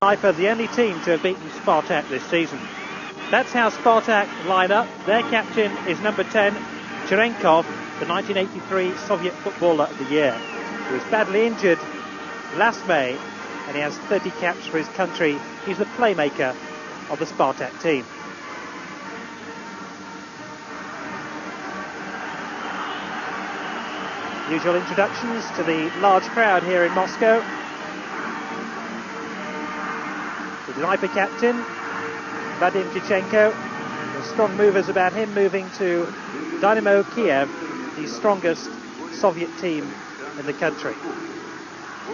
Dnieper, the only team to have beaten Spartak this season. That's how Spartak line up. Their captain is number 10, Cherenkov, the 1983 Soviet Footballer of the Year. He was badly injured last May, and he has 30 caps for his country. He's the playmaker of the Spartak team. Usual introductions to the large crowd here in Moscow. The Dnieper captain, Vadim Tichenko. The strong movers about him moving to Dynamo Kiev, the strongest Soviet team in the country.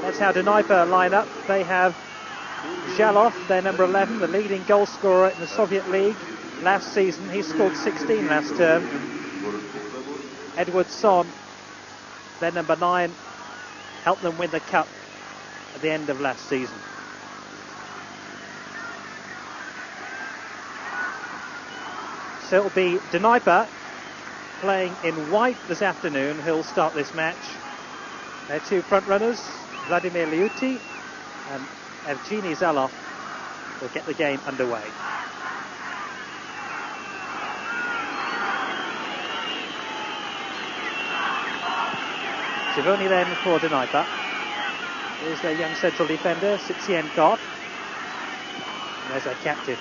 That's how Dnieper line up. They have Zhalov, their number 11, the leading goal scorer in the Soviet League last season. He scored 16 last term. Edward Son, their number 9, helped them win the cup at the end of last season. So it'll be Dnieper playing in white this afternoon who'll start this match. Their two front runners, Vladimir Liuti and Evgeny Zhalov, will get the game underway. Sivoni then for Dnieper. Here's their young central defender, Sitsienkov. And there's their captain.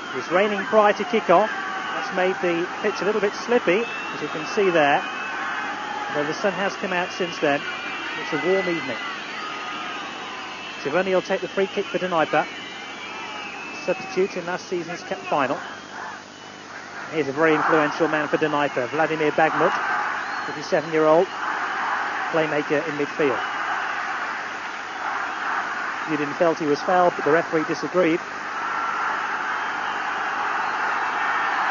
It was raining prior to kick-off. That's made the pitch a little bit slippy, as you can see there. Though the sun has come out since then. It's a warm evening. Sivoni will take the free kick for Dnieper. Substitute in last season's cup final. Here's a very influential man for Dnieper, Vladimir Bagmut, 57-year-old playmaker in midfield. Yudin felt he was fouled, but the referee disagreed.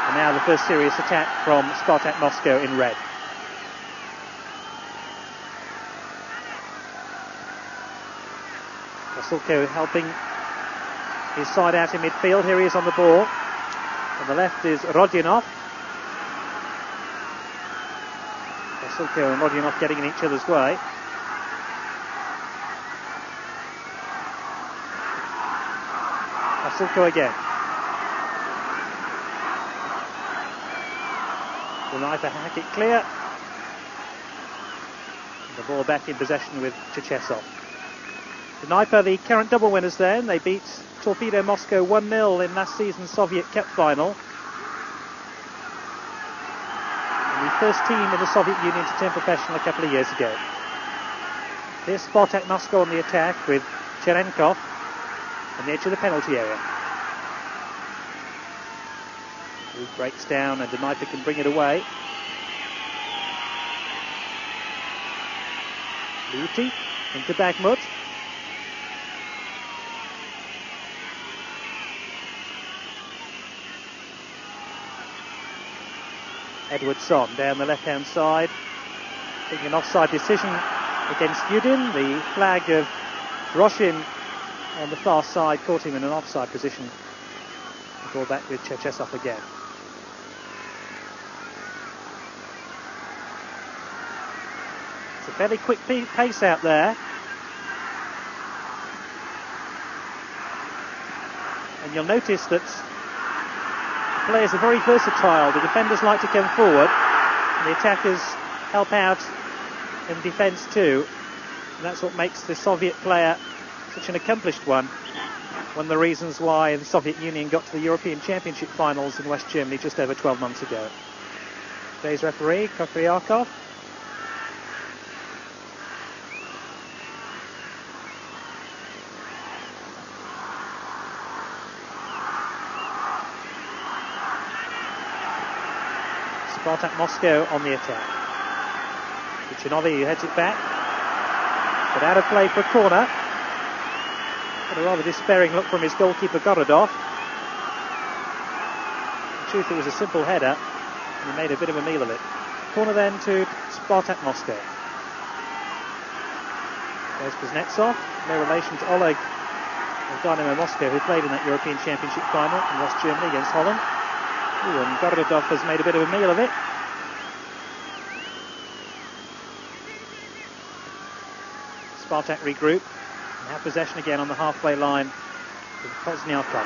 And now the first serious attack from Spartak Moscow in red. Pasульko helping his side out in midfield. Here he is on the ball. On the left is Rodionov. Pasульko and Rodionov getting in each other's way. Pasульko again. Dnieper hack it clear. And the ball back in possession with Черчесов. Dnieper, the current double winners then. They beat Torpedo Moscow 1-0 in last season's Soviet Cup final. And the first team in the Soviet Union to turn professional a couple of years ago. Here's Spartak Moscow on the attack with Cherenkov on the edge of the penalty area. He breaks down and Dnieper can bring it away. Liuti into Bagmut. Edward Son down the left-hand side, taking an offside decision against Yudin. The flag of Roshin on the far side caught him in an offside position. The ball back with Черчесов again. It's a fairly quick pace out there. And you'll notice that players are very versatile. The defenders like to come forward, and the attackers help out in defence too. And that's what makes the Soviet player such an accomplished one. One of the reasons why the Soviet Union got to the European Championship finals in West Germany just over 12 months ago. Today's referee, A.Hochrякov. Spartak Moscow on the attack. Kuchinovi who heads it back. But out of play for a corner. Got a rather despairing look from his goalkeeper Gorodov. In truth, it was a simple header, and he made a bit of a meal of it. Corner then to Spartak Moscow. There's Kuznetsov, no relation to Oleg of Dynamo Moscow, who played in that European Championship final in West Germany against Holland. Ooh, and Gorodov has made a bit of a meal of it. Spartak regroup and have possession again on the halfway line with Pozdnyakov.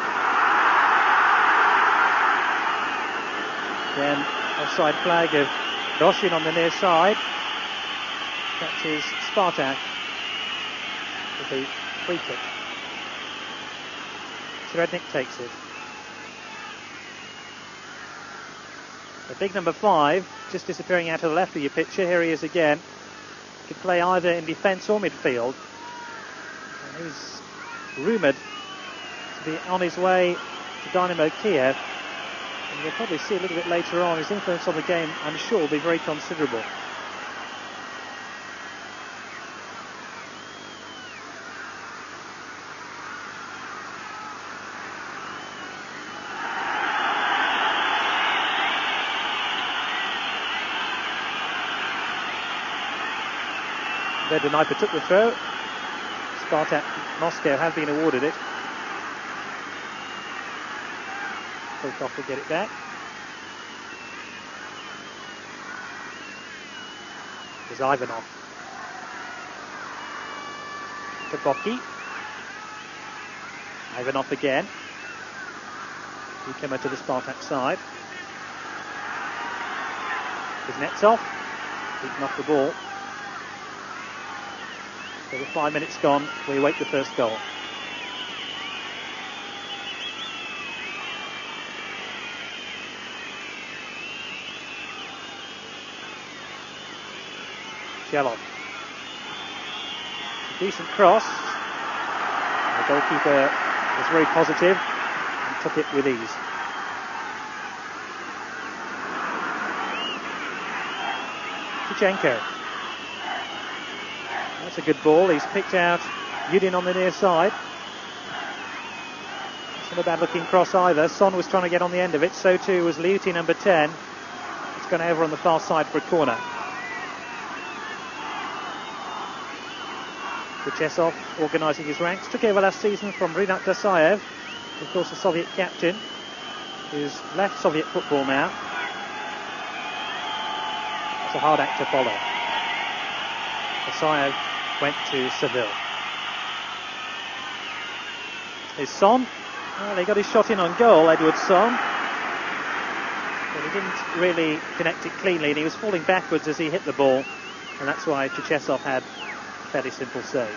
Then offside flag of Roshin on the near side. Catches Spartak with the free kick. Šrednik takes it. The big number 5, just disappearing out to the left of your picture. Here he is again. He can play either in defence or midfield. And he's rumoured to be on his way to Dynamo Kiev. And you'll probably see a little bit later on his influence on the game, I'm sure, will be very considerable. Dnipro took the throw. Spartak Moscow have been awarded it. Kulykov will get it back. There's Ivanov. To Bokey. Ivanov again. He came out to the Spartak side. Kuznetsov. Beaten off the ball. So with 5 minutes gone, we await the first goal. Shalom. Decent cross. The goalkeeper was very positive and took it with ease. Chichenko. That's a good ball. He's picked out Yudin on the near side. It's not a bad looking cross either. Son was trying to get on the end of it. So too was Liuti, number 10. It's gone over on the far side for a corner. Черчесов organising his ranks. Took over last season from Rinat Dasayev, of course the Soviet captain, who's left Soviet football now. It's a hard act to follow. Dasayev went to Seville. Is Son? Well, he got his shot in on goal, Edward Son. But he didn't really connect it cleanly, and he was falling backwards as he hit the ball, and that's why Черчесов had a fairly simple save.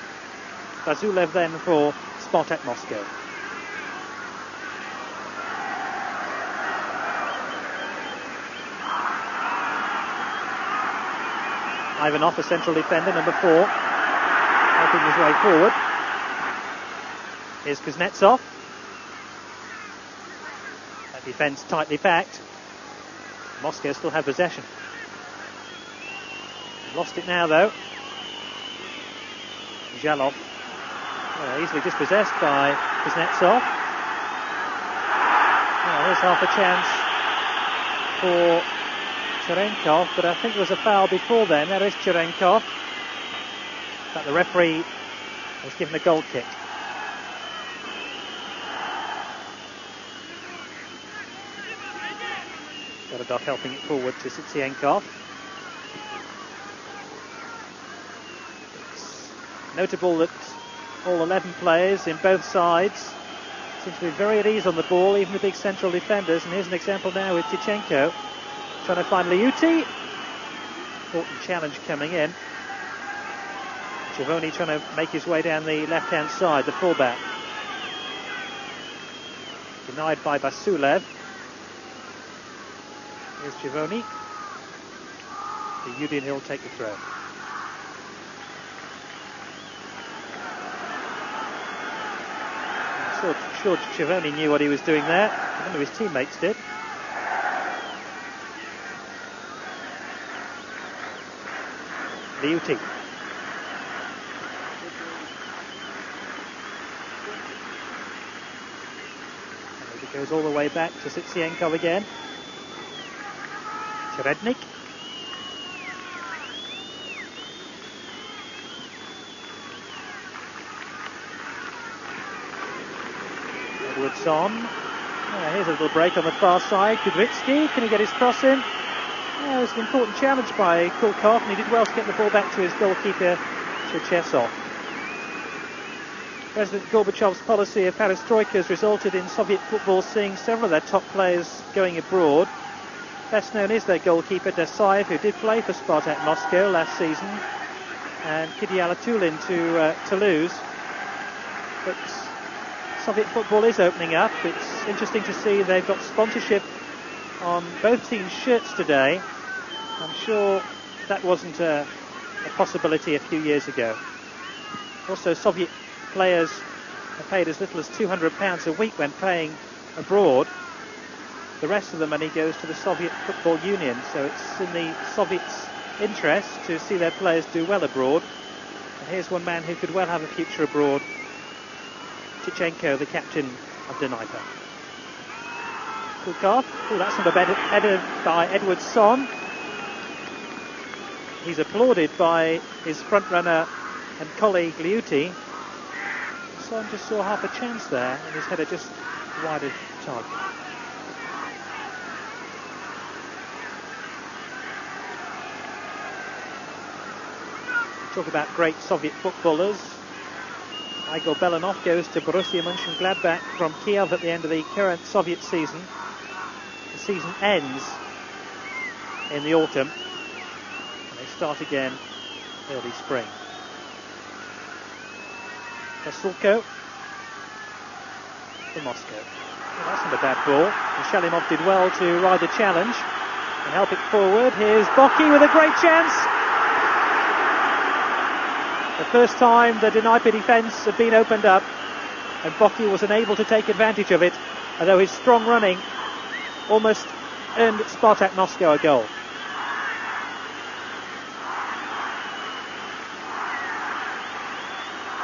Bazulев then for Spartak Moscow. Ivanov, a central defender, number 4, helping his way forward. Here's Kuznetsov. That defence tightly packed. Moscow still have possession. Lost it now though. Zhalov, easily dispossessed by Kuznetsov. Well, there's half a chance for Cherenkov, but I think there was a foul before then. There is Cherenkov. In fact, the referee was given a goal kick. Fedorodov helping it forward to Sitsienkov. It's notable that all 11 players in both sides seem to be very at ease on the ball, even the big central defenders. And here's an example now with Tichenko trying to find Liuti. Important challenge coming in. Giovoni trying to make his way down the left-hand side, the fullback. Denied by Basulev. Here's Giovoni. Yudin will take the throw. I'm sure Giovoni knew what he was doing there. None of his teammates did. Liuti. It goes all the way back to Sitsienkov again. Šrednik. Edwards on. Here's a little break on the far side. Kudrytsky, can he get his cross in? It was an important challenge by Kulykov, and he did well to get the ball back to his goalkeeper, Черчесов. President Gorbachev's policy of perestroika has resulted in Soviet football seeing several of their top players going abroad. Best known is their goalkeeper Desaev, who did play for Spartak Moscow last season, and Kidialatulin to Toulouse. But Soviet football is opening up. It's interesting to see they've got sponsorship on both teams' shirts today. I'm sure that wasn't a possibility a few years ago. Also, Soviet players are paid as little as £200 a week when playing abroad. The rest of the money goes to the Soviet Football Union, so it's in the Soviets' interest to see their players do well abroad. And here's one man who could well have a future abroad, Tichenko, the captain of Dnieper. Kulykov, that's not a bad header by Edward Son. He's applauded by his front runner and colleague Liuti. Son just saw half a chance there, and his header just wide of target. Talk about great Soviet footballers. Igor Belanov goes to Borussia Mönchengladbach from Kiev at the end of the current Soviet season. The season ends in the autumn, and they start again early spring. Pastulko for Moscow. Well, that's not a bad ball. And Shalimov did well to ride the challenge and help it forward. Here's Bokey with a great chance. The first time the Dnieper defence had been opened up, and Bokey was unable to take advantage of it, although his strong running almost earned Spartak Moscow a goal.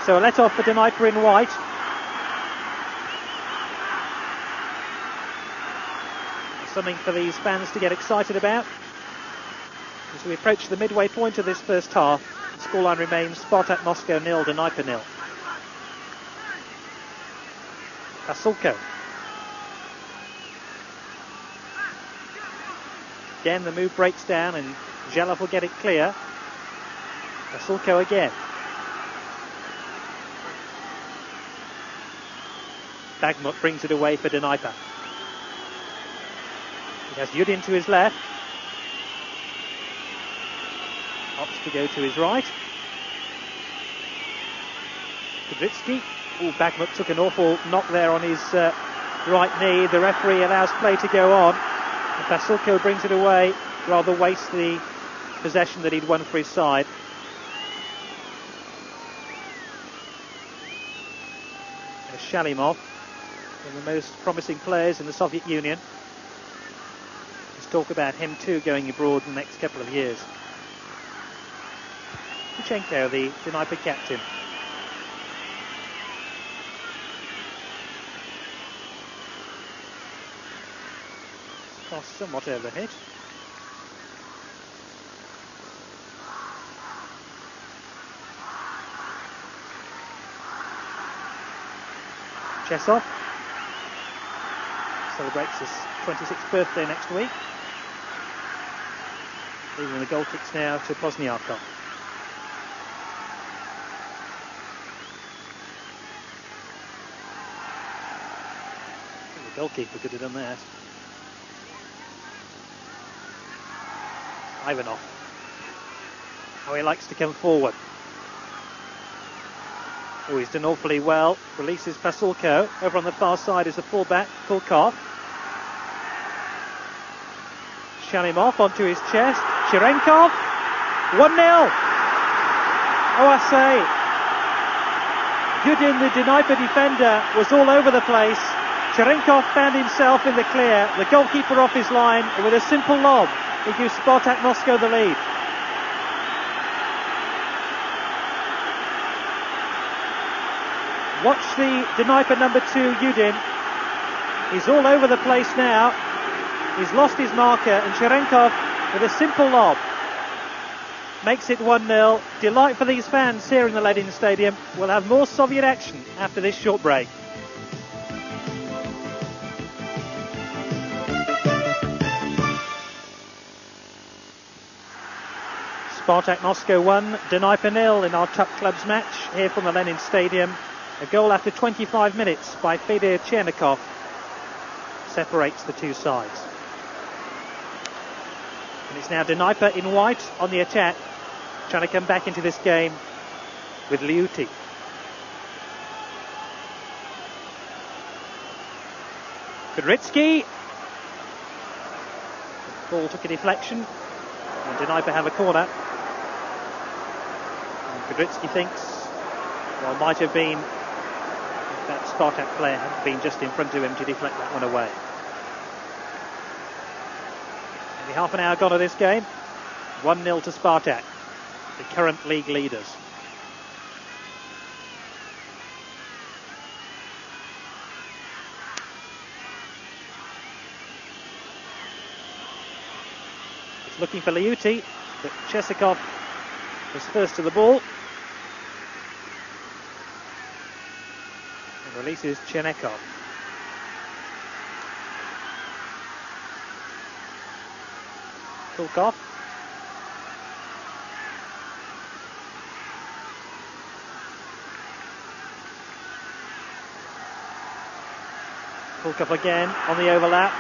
So a let-off for Dnieper in white. Something for these fans to get excited about. As we approach the midway point of this first half, the scoreline remains Spartak Moscow 0, Dnieper 0. Pastulko. Again, the move breaks down and Zhelov will get it clear. Pastulko again. Bagmut brings it away for Dnieper. He has Yudin to his left. Opts to go to his right. Kudrytsky. Bagmut took an awful knock there on his right knee. The referee allows play to go on. And Pastulko brings it away, rather waste the possession that he'd won for his side. There's Shalimov, one of the most promising players in the Soviet Union. There's talk about him too going abroad in the next couple of years. Tichenko, the Dnieper captain. Cross somewhat overhit. Черчесов celebrates his 26th birthday next week. Leaving the goal kicks now to Pozdnyakov. The goalkeeper could have done that. Ivanoff. How he likes to come forward. Oh, he's done awfully well. Releases Pastulko. Over on the far side is the fullback, Kulykov. Shalimov onto his chest. Cherenkov. 1-0. Oh, I say. Yudin, the Dnieper defender, was all over the place. Cherenkov found himself in the clear. The goalkeeper off his line, and with a simple lob, he gives Spartak Moscow the lead. Watch the Dnieper number 2, Yudin. He's all over the place now. He's lost his marker, and Cherenkov, with a simple lob, makes it 1-0. Delight for these fans here in the Lenin Stadium. We'll have more Soviet action after this short break. Spartak Moscow 1, Dnieper 0 in our top clubs match here from the Lenin Stadium. A goal after 25 minutes by Fedor Chernikov separates the two sides. And it's now Dnieper in white on the attack, trying to come back into this game with Liuti. Kudrytsky. The ball took a deflection, and Dnieper have a corner. And Kudrytsky thinks, well, it might have been if that Spartak player hadn't been just in front of him to deflect that one away. Only half an hour gone of this game. 1-0 to Spartak, the current league leaders. It's looking for Liuti, but Chesikov was first to the ball. And releases Chernekov. Kulykov. Kulykov again on the overlap.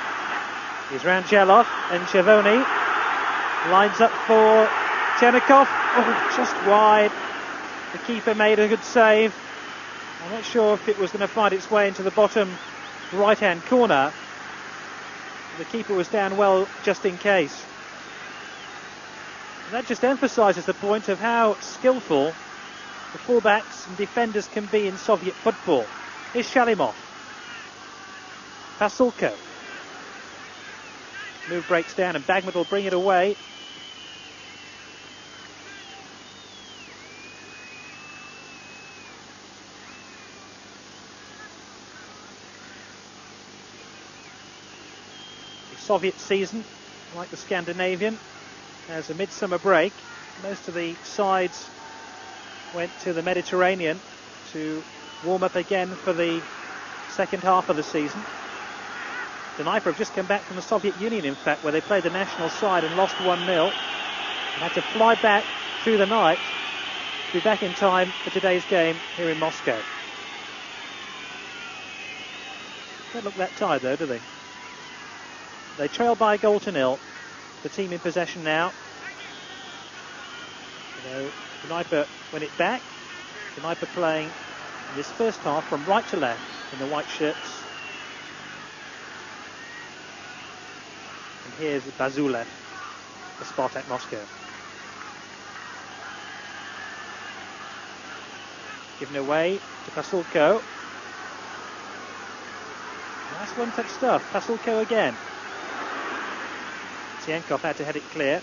Here's Rangelov and Chevoni. Lines up for Chernekov. Oh, just wide. The keeper made a good save. I'm not sure if it was going to find its way into the bottom right-hand corner. The keeper was down well just in case. And that just emphasises the point of how skillful the fullbacks and defenders can be in Soviet football. Here's Shalimov. Pastulko. Move breaks down and Bagman will bring it away. The Soviet season, like the Scandinavian, has a midsummer break. Most of the sides went to the Mediterranean to warm up again for the second half of the season. Dnieper have just come back from the Soviet Union, in fact, where they played the national side and lost 1-0. And had to fly back through the night to be back in time for today's game here in Moscow. Don't look that tired, though, do they? They trail by a goal to nil. The team in possession now. Dnieper win it back. Dnieper playing in this first half from right to left in the white shirts. And here's Bazulef for Spartak Moscow. Given away to Pastulko. Nice one-touch stuff. Pastulko again. Tsienkov had to head it clear.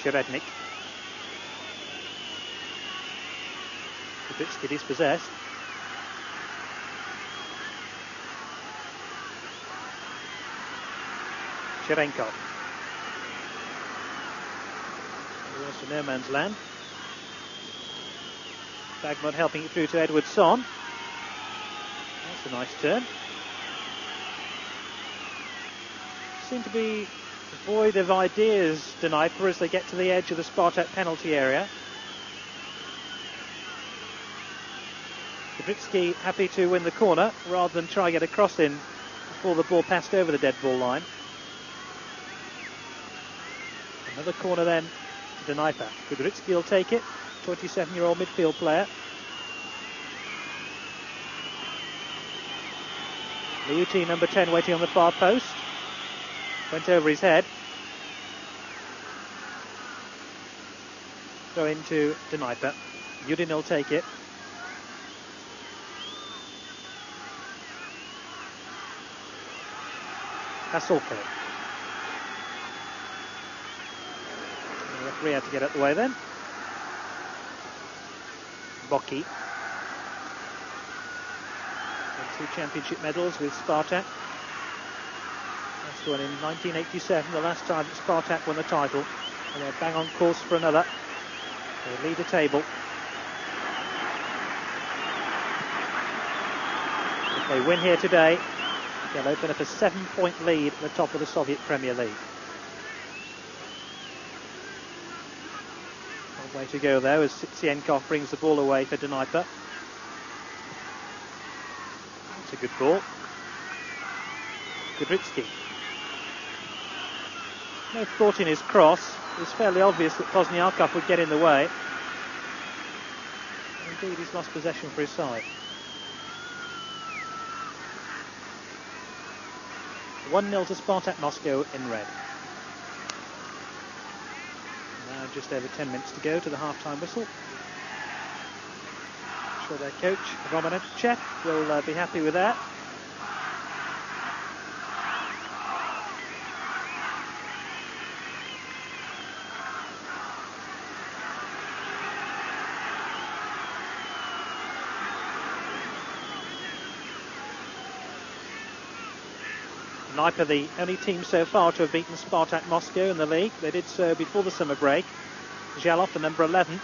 Sherednik. Kudrytsky dispossessed. Cherenkov. Almost to no man's land. Bagmod helping it through to Edward Son. That's a nice turn. Seem to be void of ideas, Dnieper, as they get to the edge of the Spartak penalty area. Kudrytsky happy to win the corner rather than try and get a cross in before the ball passed over the dead ball line. Another corner then to Dnieper. Kudrytsky will take it, 27-year-old midfield player. Liuti, number 10, waiting on the far post. Went over his head. Throw into Dnieper. Yudin will take it. Pastulko. The referee had to get out the way then. Bokий. 2 championship medals with Spartak. Last one in 1987, the last time that Spartak won the title. And they're bang on course for another. They lead the table. If they win here today, they'll open up a 7-point lead at the top of the Soviet Premier League. Way to go though as Cienkov brings the ball away for Dnieper. It's a good ball. Kudrycki. No thought in his cross. It was fairly obvious that Pozdnyakov would get in the way. Indeed, he's lost possession for his side. 1-0 to Spartak Moscow in red. Now just over 10 minutes to go to the half-time whistle. I'm sure their coach, Roman Cech, will be happy with that. Dnieper, the only team so far to have beaten Spartak Moscow in the league. They did so before the summer break. Zhalov, the number 11, in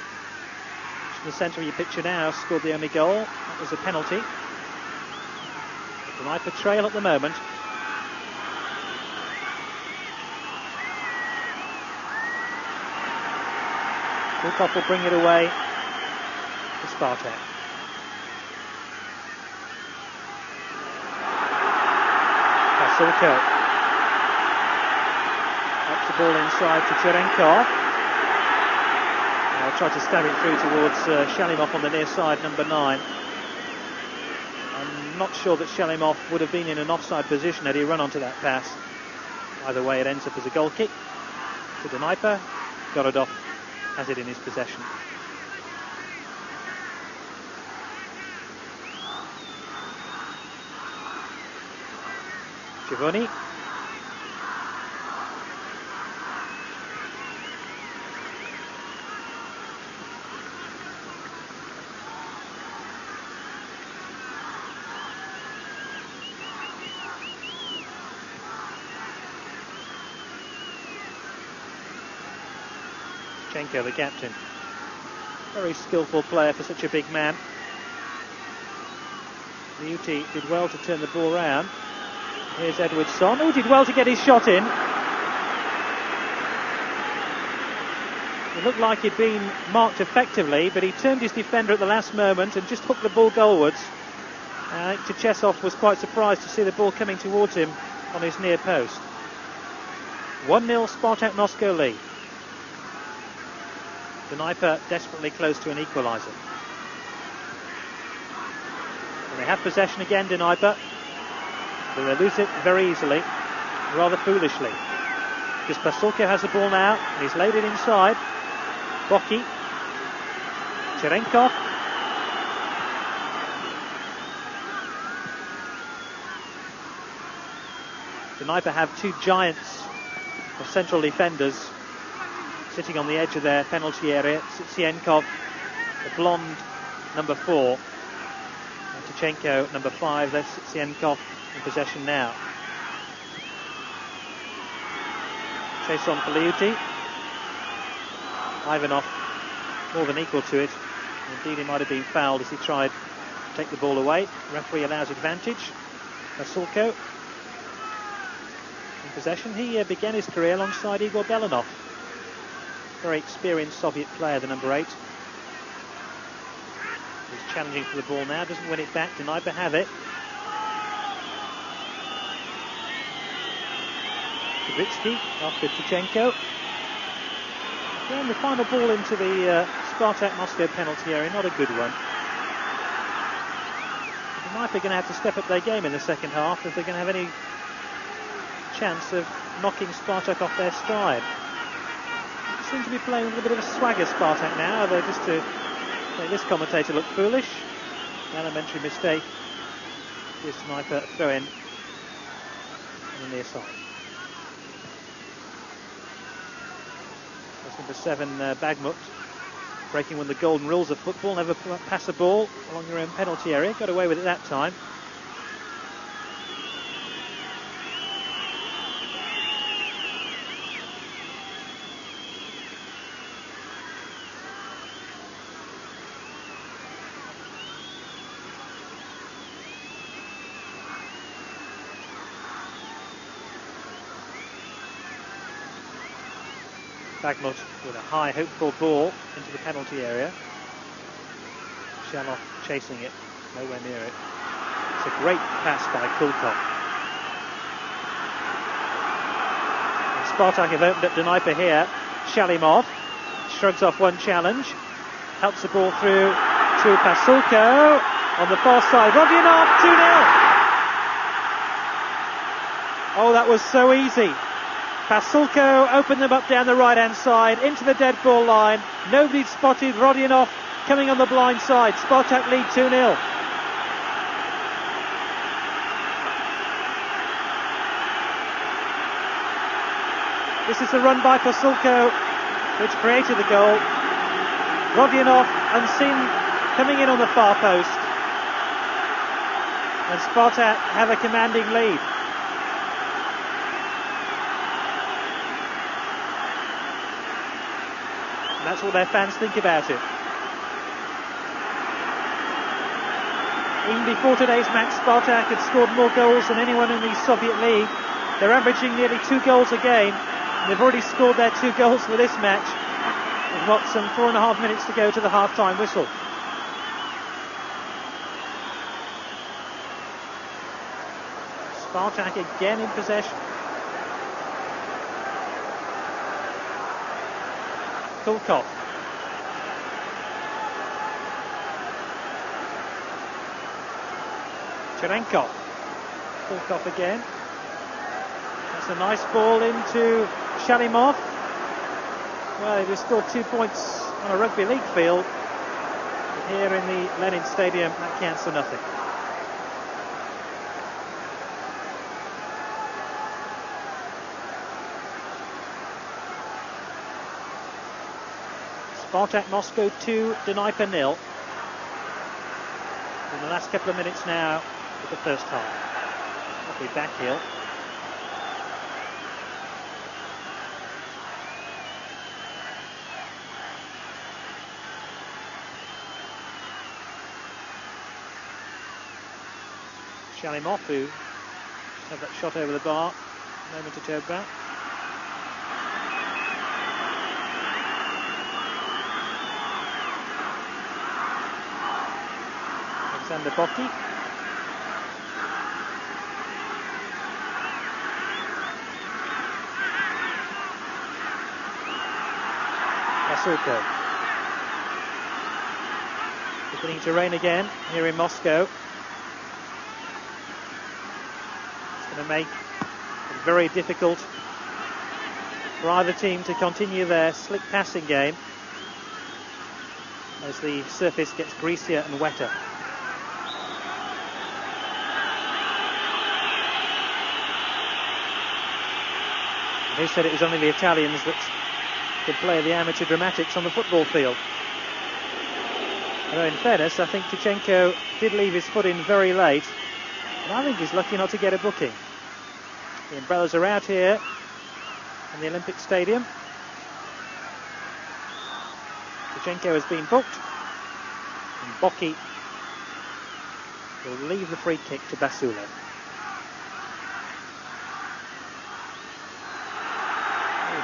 the centre of your picture now, scored the only goal. That was a penalty. Dnieper trail at the moment. Kulykov will bring it away to Spartak. Pastulko. Up the ball inside to Cherenkov. I'll try to stab it through towards Shalimov on the near side, number 9. I'm not sure that Shalimov would have been in an offside position had he run onto that pass. Either way, it ends up as a goal kick to Dnieper. Gorodov has it in his possession. Chivoni. Chenko, the captain. Very skillful player for such a big man. Liuti did well to turn the ball round. Here's Edwardson, who did well to get his shot in. It looked like he'd been marked effectively, but he turned his defender at the last moment and just hooked the ball goalwards. I think Черчесов was quite surprised to see the ball coming towards him on his near post. 1-0 Spartak Moscow lead. Dnieper desperately close to an equaliser. And they have possession again, Dnieper. But they lose it very easily, rather foolishly. Because Pastulko has the ball now, and he's laid it inside. Bokey. Cherenkov. Dnieper have two giants of central defenders sitting on the edge of their penalty area. Cienkov, the blonde, number 4. And Tkachenko, number 5. That's Cienkov in possession now. Chase on for Liuti. Ivanov more than equal to it. Indeed, he might have been fouled as he tried to take the ball away. Referee allows advantage. Pastulko in possession. He began his career alongside Igor Belanov. Very experienced Soviet player, the number 8. He's challenging for the ball now, doesn't win it back. Dnieper have it. Kudrycki off with Tkachenko. Again, the final ball into the Spartak Moscow penalty area, not a good one. Dnieper going to have to step up their game in the second half if they're going to have any chance of knocking Spartak off their stride. They seem to be playing with a bit of a swagger, Spartak now, although just to make this commentator look foolish. An elementary mistake. Here's Dnieper throw in on the near side. That's number 7, Bagmut, breaking one of the golden rules of football: never pass a ball along your own penalty area. Got away with it that time. Bagmut with a high, hopeful ball into the penalty area. Shalov chasing it, nowhere near it. It's a great pass by Kulykov. And Spartak have opened up Dnieper here. Shalimov shrugs off one challenge, helps the ball through to Pastulko on the far side. Rodionov, 2-0. Oh, that was so easy. Pastulko opened them up down the right-hand side, into the dead ball line. Nobody spotted Rodionov coming on the blind side. Spartak lead 2-0. This is the run by Pastulko which created the goal. Rodionov unseen coming in on the far post. And Spartak have a commanding lead. And that's what their fans think about it. Even before today's match, Spartak had scored more goals than anyone in the Soviet League. They're averaging nearly 2 goals a game. And they've already scored their 2 goals for this match. With what, some 4.5 minutes to go to the half-time whistle. Spartak again in possession. Kulykov. Cherenkov. Kulykov again. That's a nice ball into Shalimov. Well, he just scored 2 points on a rugby league field. But here in the Lenin Stadium, that counts for nothing. Spartak Moscow 2, Dnieper 0. In the last couple of minutes now of the first half. Lovely backheel. Shalimov, who just had that shot over the bar a moment or two back. Alexander Bokий. Pastulko. Beginning to rain again here in Moscow. It's going to make it very difficult for either team to continue their slick passing game as the surface gets greasier and wetter. Who said it was only the Italians that could play the amateur dramatics on the football field? Although in fairness, I think Tkachenko did leave his foot in very late, and I think he's lucky not to get a booking. The umbrellas are out here in the Olympic Stadium. Tkachenko has been booked, and Bokий will leave the free kick to Basulev.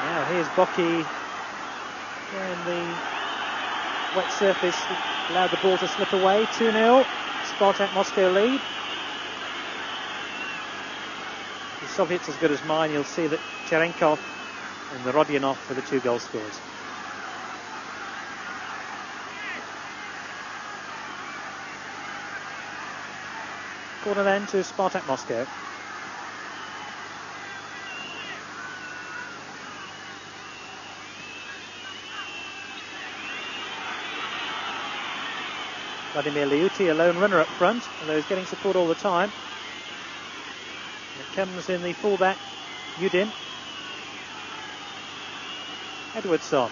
Now here's Bokий, and the wet surface allowed the ball to slip away. 2-0, Spartak Moscow lead. The Soviets as good as mine. You'll see that Cherenkov and the Rodionov are the 2 goal scorers. Corner then to Spartak Moscow. Vladimir Liuti, a lone runner up front, although he's getting support all the time. It comes in the fullback, Yudin. Edwardson.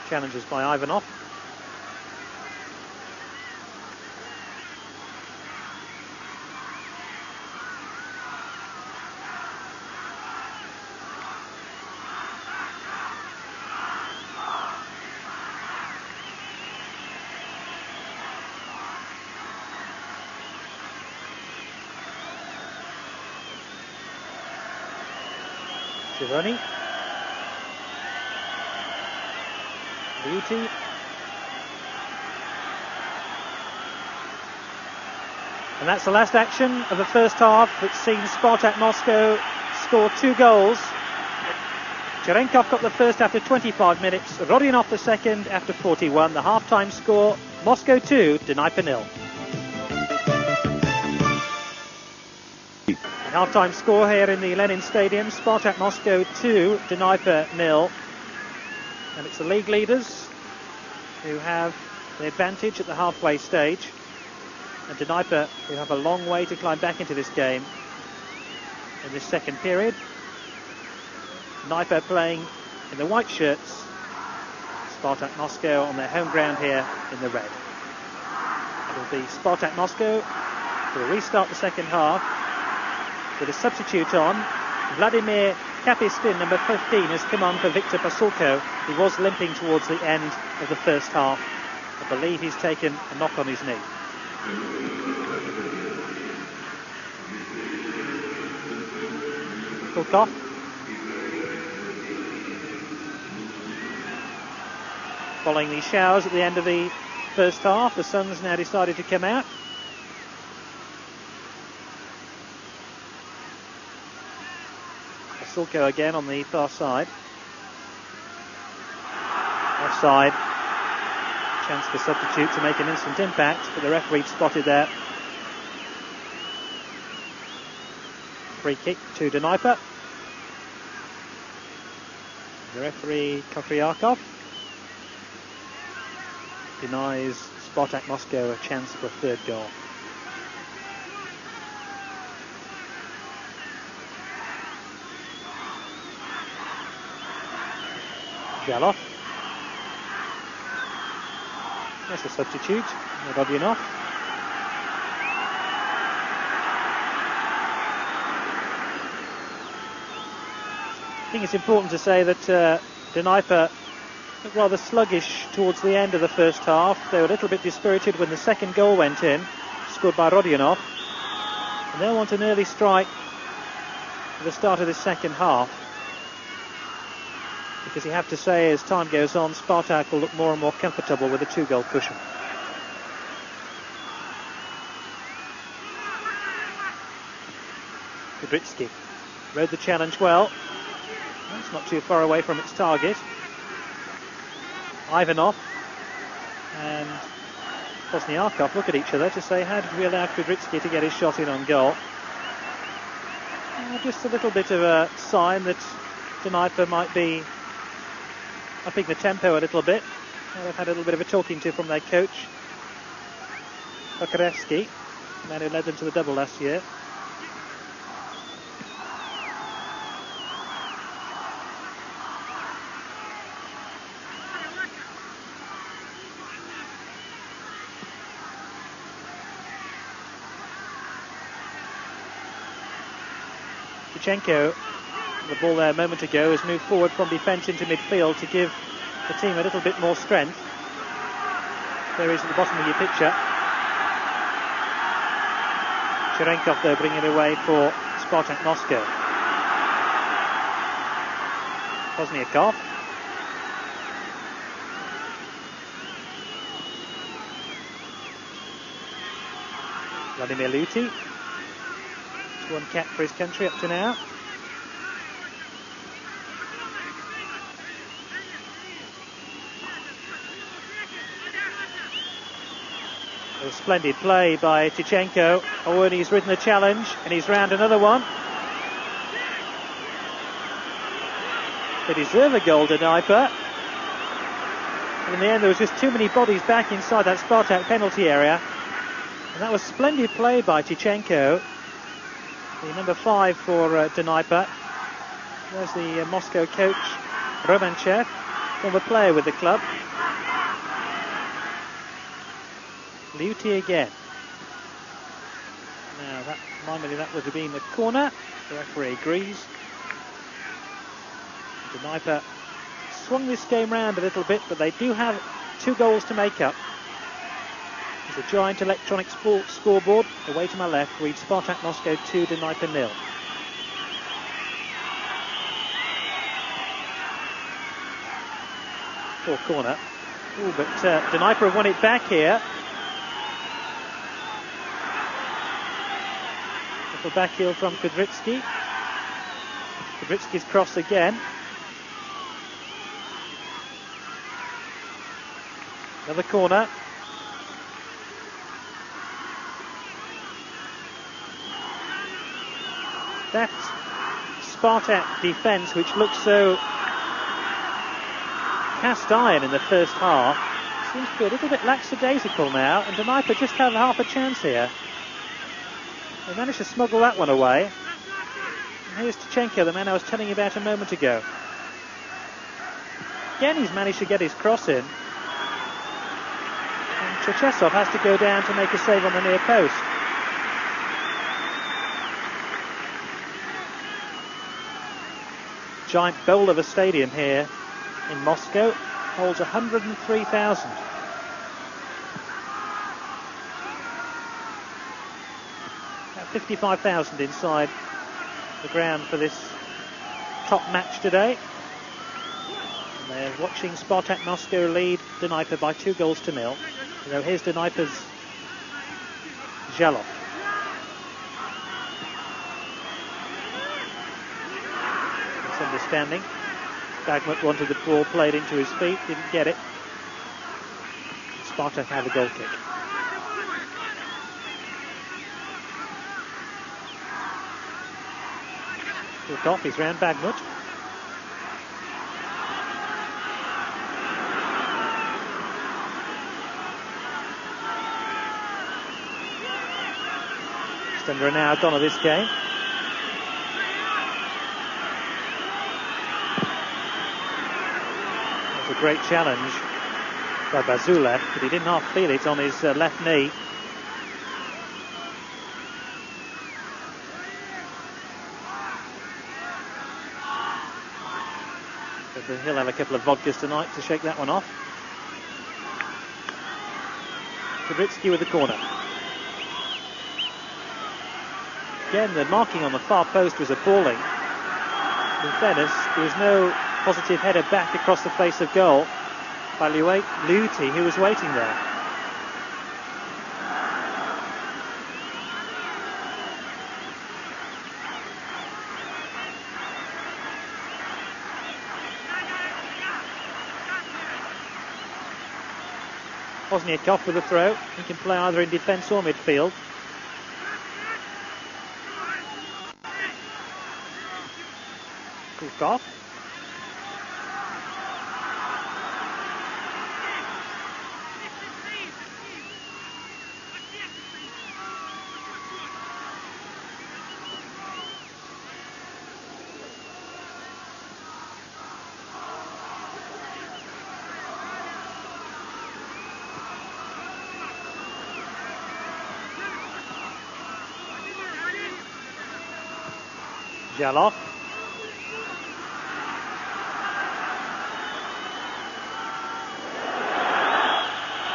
Challenges by Ivanov. Giovanni. Beauty. And that's the last action of the first half. It's seen Spartak Moscow score 2 goals. Cherenkov got the first after 25 minutes, Rodionov the second after 41. The half-time score, Moscow 2, Dnipro 0. The half-time score here in the Lenin Stadium, Spartak Moscow 2, Dnipro 0. And it's the league leaders who have the advantage at the halfway stage. And Dnipro, who have a long way to climb back into this game in this second period. Dnipro playing in the white shirts, Spartak Moscow on their home ground here in the red. It'll be Spartak Moscow who will restart the second half with a substitute on. Vladimir Kapistin, number 15, has come on for Victor Pastulko. He was limping towards the end of the first half. I believe he's taken a knock on his knee. Kulykov. Following these showers at the end of the first half, the sun's now decided to come out. Pastulko again on the far side. Offside. Chance for substitute to make an instant impact, but the referee spotted there. Free kick to Dnipro. The referee, A.Hochrякov, denies Spartak Moscow a chance for a third goal. Jalov. That's a substitute. Rodionov. I think it's important to say that Dnipro looked rather sluggish towards the end of the first half. They were a little bit dispirited when the second goal went in, scored by Rodionov. And they'll want an early strike at the start of this second half. Because you have to say, as time goes on, Spartak will look more and more comfortable with a 2-goal cushion. Kudrytsky rode the challenge well. It's not too far away from its target. Ivanov and Pozdnyakov look at each other to say, how did we allow Kudrytsky to get his shot in on goal? Just a little bit of a sign that Dnipro might be upping the tempo a little bit. They've had a little bit of a talking to from their coach, Gokharevsky, the man who led them to the double last year. Chuchenko, the ball there a moment ago, has moved forward from defence into midfield to give the team a little bit more strength. There he is at the bottom of your picture. Cherenkov, though, bringing it away for Spartak Moscow. Pozdnyakov. Vladimir Luty. One cap for his country up to now. A splendid play by Chuchenko. Oh, and he's ridden the challenge, and he's round another one. They deserve a goal, Dnipro. And in the end, there was just too many bodies back inside that Spartak penalty area. And that was splendid play by Chuchenko, the number 5 for Dnipro. There's the Moscow coach, Romanchev, former player with the club. Luty again. Now, that normally that would have been a corner. The referee agrees. Dnipro swung this game round a little bit, but they do have 2 goals to make up. There's a giant electronic scoreboard away to my left reads Spartak Moscow 2, Dnipro 0. Poor corner. Ooh, but Dnieper have won it back here. Little back heel from Kudrytsky. Kudrytsky's cross again. Another corner. That Spartak defence, which looked so cast iron in the first half, seems to be a little bit lackadaisical now, and Dnieper just have half a chance here. They managed to smuggle that one away. And here's Tkachenko, the man I was telling you about a moment ago. Again, he's managed to get his cross in. And Черчесов has to go down to make a save on the near post. Giant bowl of a stadium here in Moscow, holds 103,000. About 55,000 inside the ground for this top match today. And they're watching Spartak Moscow lead Dnieper by 2-0. So here's Dnieper's Zhalov. Misunderstanding. Bagmut wanted the ball played into his feet, didn't get it. Spartak have a goal kick. Kulkov is round Bagmut. Just under an hour gone of this game. A great challenge by Bazulев, but he didn't half feel it on his left knee. But he'll have a couple of vodkas tonight to shake that one off. Kudrytsky with the corner. Again, the marking on the far post was appalling. In fairness, there was no positive header back across the face of goal by Liuti, who was waiting there. Pozdnyakov with a throw. He can play either in defence or midfield. Kulkov. Zhalov.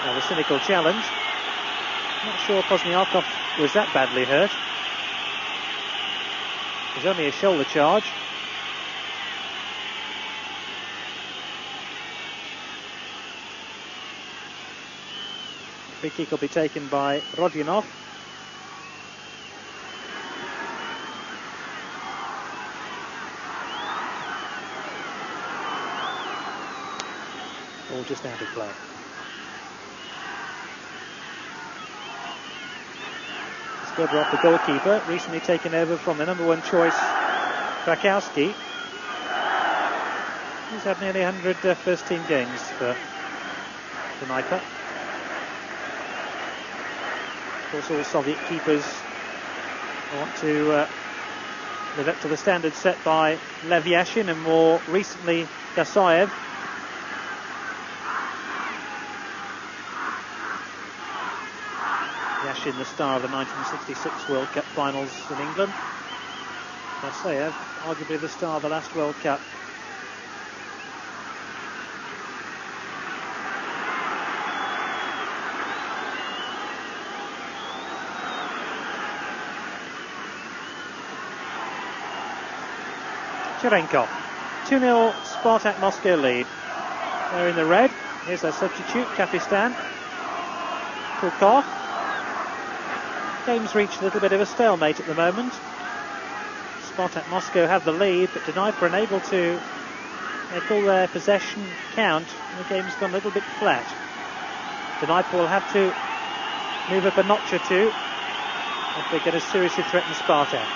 Now the cynical challenge. Not sure Pozdnyakov was that badly hurt. It was only a shoulder charge. Free kick will be taken by Rodionov. All just out of play. Squadra off the goalkeeper, recently taken over from the number one choice, Krakowski. He's had nearly 100 first team games for Dnieper. Of course, all Soviet keepers want to live up to the standards set by Lev Yashin and more recently Gasayev. Yashin, the star of the 1966 World Cup finals in England. Gasayev, arguably the star of the last World Cup. Cherenko. 2-0 Spartak Moscow lead. They're in the red. Here's their substitute, Kapistan. Kulykov. Game's reached a little bit of a stalemate at the moment. Spartak Moscow have the lead, but Dnipro unable to make all their possession count. The game's gone a little bit flat. Dnipro will have to move up a notch or two if they're going to seriously threaten Spartak.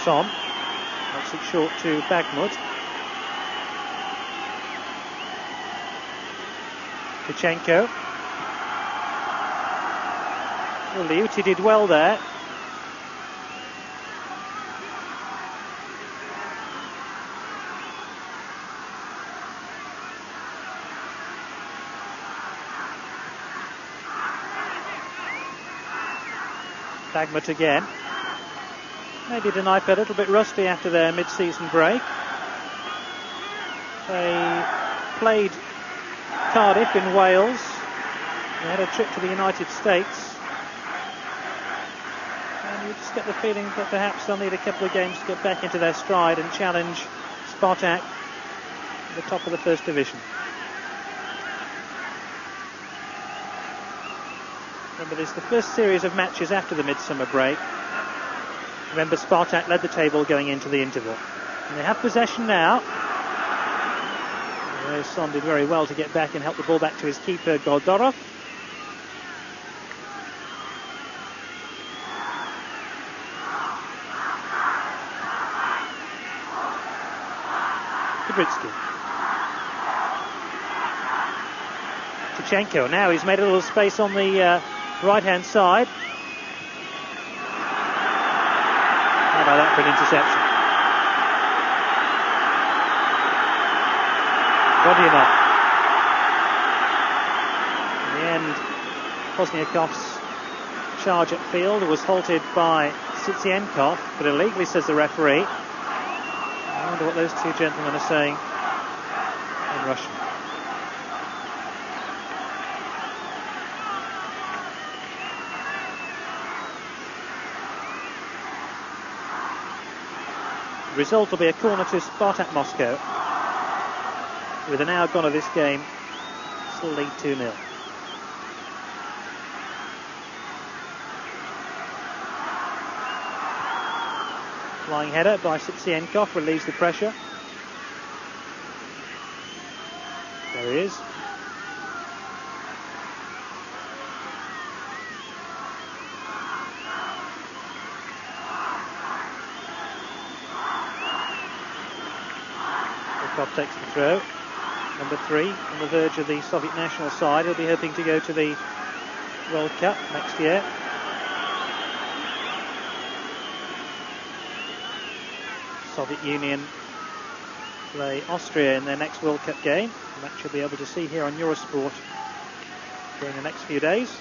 Son makes it short to Bagmut. Tkachenko. Well, Liuti did well there. Bagmut again. Maybe Dnipro a little bit rusty after their mid-season break. They played Cardiff in Wales. They had a trip to the United States. And you just get the feeling that perhaps they'll need a couple of games to get back into their stride and challenge Spartak at the top of the first division. Remember, this is the first series of matches after the midsummer break. Remember, Spartak led the table going into the interval. And they have possession now. Son did very well to get back and help the ball back to his keeper, Goldorov. Kubritsky. Tkachenko now, he's made a little space on the right-hand side. How about that for an interception? Vodyanov. In the end, Pozdnyakov's charge at field was halted by Sitienkov, but illegally, says the referee. I wonder what those two gentlemen are saying in Russian. The result will be a corner to Spartak Moscow. With an hour gone of this game, still lead 2-0. Flying header by Sitienkov relieves the pressure. There he is. Kulykov takes the throw. Number 3 on the verge of the Soviet national side. He'll be hoping to go to the World Cup next year. Soviet Union play Austria in their next World Cup game. A match you'll be able to see here on Eurosport during the next few days.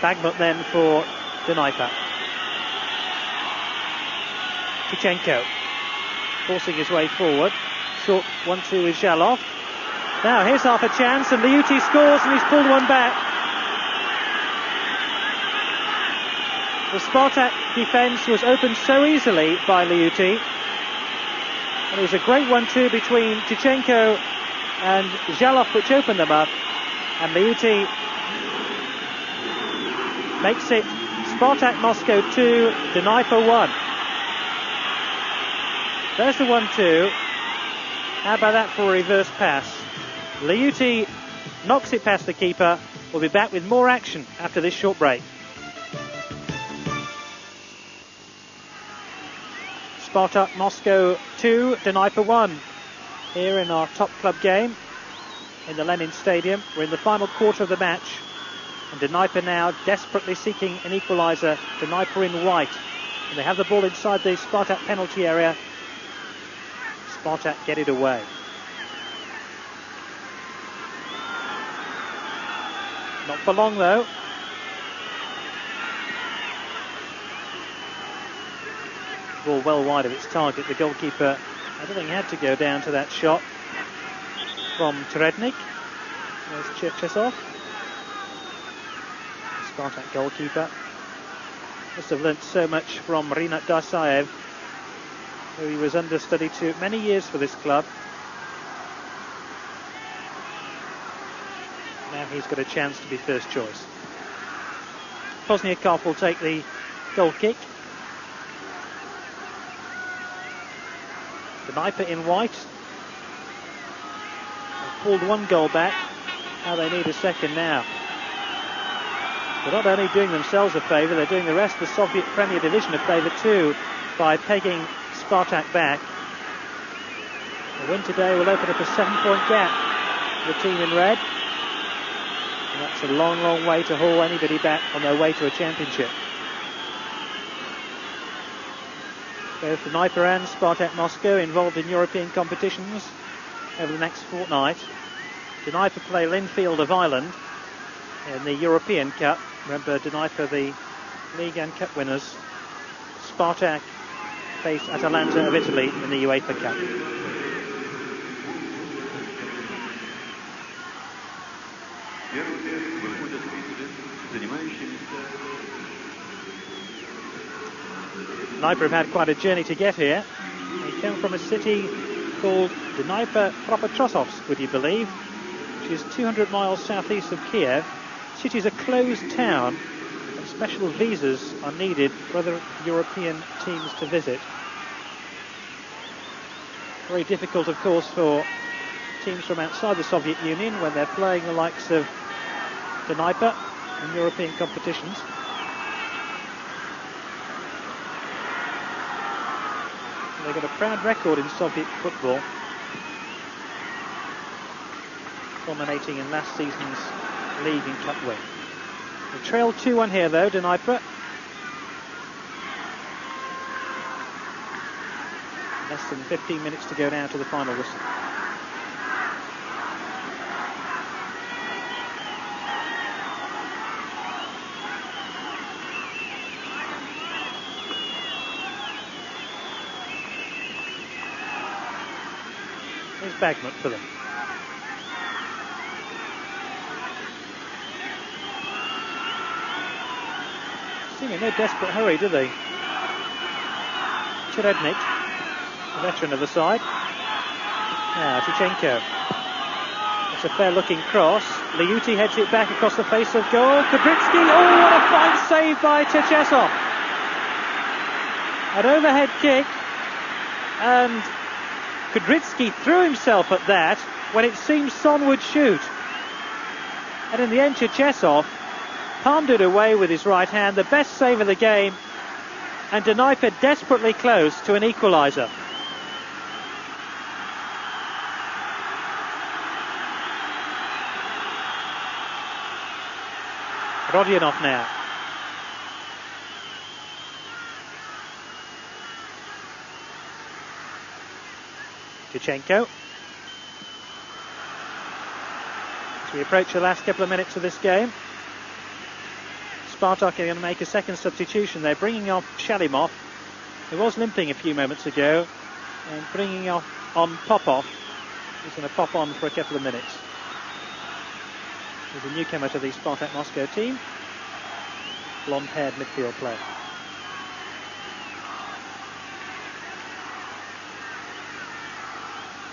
Bagmut then for Dnipro. Tkachenko forcing his way forward. Short 1-2 with Zhalov. Now here's half a chance and Liuti scores and he's pulled one back. The Spartak defence was opened so easily by Liuti. And it was a great 1-2 between Tkachenko and Zhalov which opened them up. And Liuti makes it Spartak Moscow 2, Dnipro 1. There's the 1-2. How about that for a reverse pass? Liuti knocks it past the keeper. We'll be back with more action after this short break. Spartak Moscow 2, Dnipro 1. Here in our top club game in the Lenin Stadium. We're in the final quarter of the match. And Dnipro now desperately seeking an equaliser. Dnipro in white. And they have the ball inside the Spartak penalty area. Spartak get it away. Not for long though. Ball well wide of its target. The goalkeeper, I don't think he had to go down to that shot from Terednik. There's Черчесов. Spartak goalkeeper. Must have learnt so much from Rinat Darsaev, who he was understudy to many years for this club. Now he's got a chance to be first choice. Pozdnyakov will take the goal kick. Dnipro in white. They've pulled one goal back. Now they need a second now. They're not only doing themselves a favour, they're doing the rest of the Soviet Premier Division a favour too by pegging Spartak back. The win today will open up a 7-point gap for the team in red. And that's a long, long way to haul anybody back on their way to a championship. Both Dnipro and Spartak Moscow involved in European competitions over the next fortnight. Dnipro play Linfield of Ireland in the European Cup. Remember, Dnipro the league and cup winners. Spartak face Atalanta of Italy in the UEFA Cup. Dnipro have had quite a journey to get here. They came from a city called Dnepropetrovsk, would you believe, which is 200 miles southeast of Kiev. The city is a closed town, and special visas are needed for other European teams to visit. Very difficult, of course, for teams from outside the Soviet Union when they're playing the likes of Dnipro in European competitions. They've got a proud record in Soviet football, culminating in last season's league and cup win. They trail 2-1 here though, Dnipro. Less than 15 minutes to go now to the final whistle. Here's Bagmut for them. Seem in no desperate hurry, do they? Terednik, the veteran of the side. Now Tichenko. It's a fair-looking cross. Liuti heads it back across the face of goal. Kudrytsky, oh, what a fine save by Черчесов. An overhead kick, and Kudrytsky threw himself at that when it seemed Son would shoot. And in the end, Черчесov palmed it away with his right hand, the best save of the game, and Dnipro desperately close to an equaliser. Rodionov now. Tichenko. As we approach the last couple of minutes of this game, Spartak are going to make a second substitution. They're bringing off Shalimov, who was limping a few moments ago, and bringing off on Popov. He's going to pop on for a couple of minutes. He's a newcomer to the Spartak Moscow team, blonde-haired midfield player.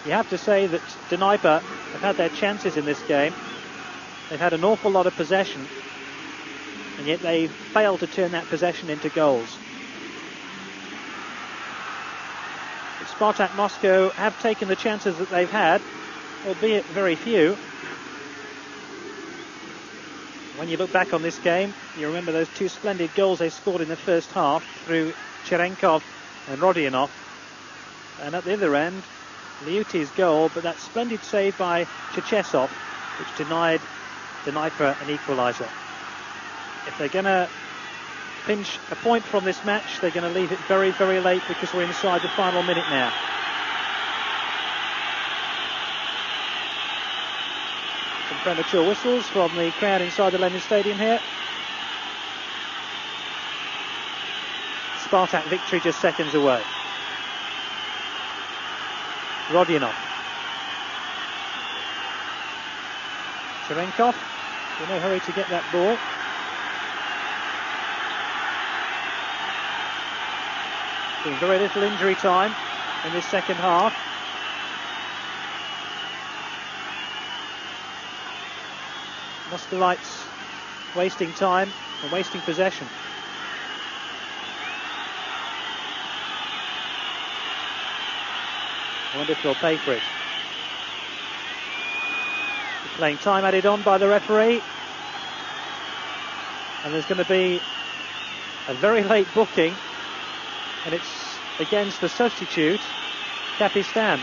You have to say that Dnipro have had their chances in this game. They've had an awful lot of possession. and yet they failed to turn that possession into goals. But Spartak Moscow have taken the chances that they've had, albeit very few. When you look back on this game, you remember those two splendid goals they scored in the first half through Cherenkov and Rodionov. And at the other end, Liuti's goal, but that splendid save by Черчесов, which denied Dnieper an equaliser. If they're going to pinch a point from this match, they're going to leave it very, very late because we're inside the final minute now. Some premature whistles from the crowd inside the Lenin Stadium here. Spartak victory just seconds away. Rodionov. Cherenkov, in no hurry to get that ball. Been very little injury time in this second half. Muscovites wasting time and wasting possession. I wonder if they'll pay for it. Playing time added on by the referee. And there's going to be a very late booking. And it's against the substitute, Kapistan.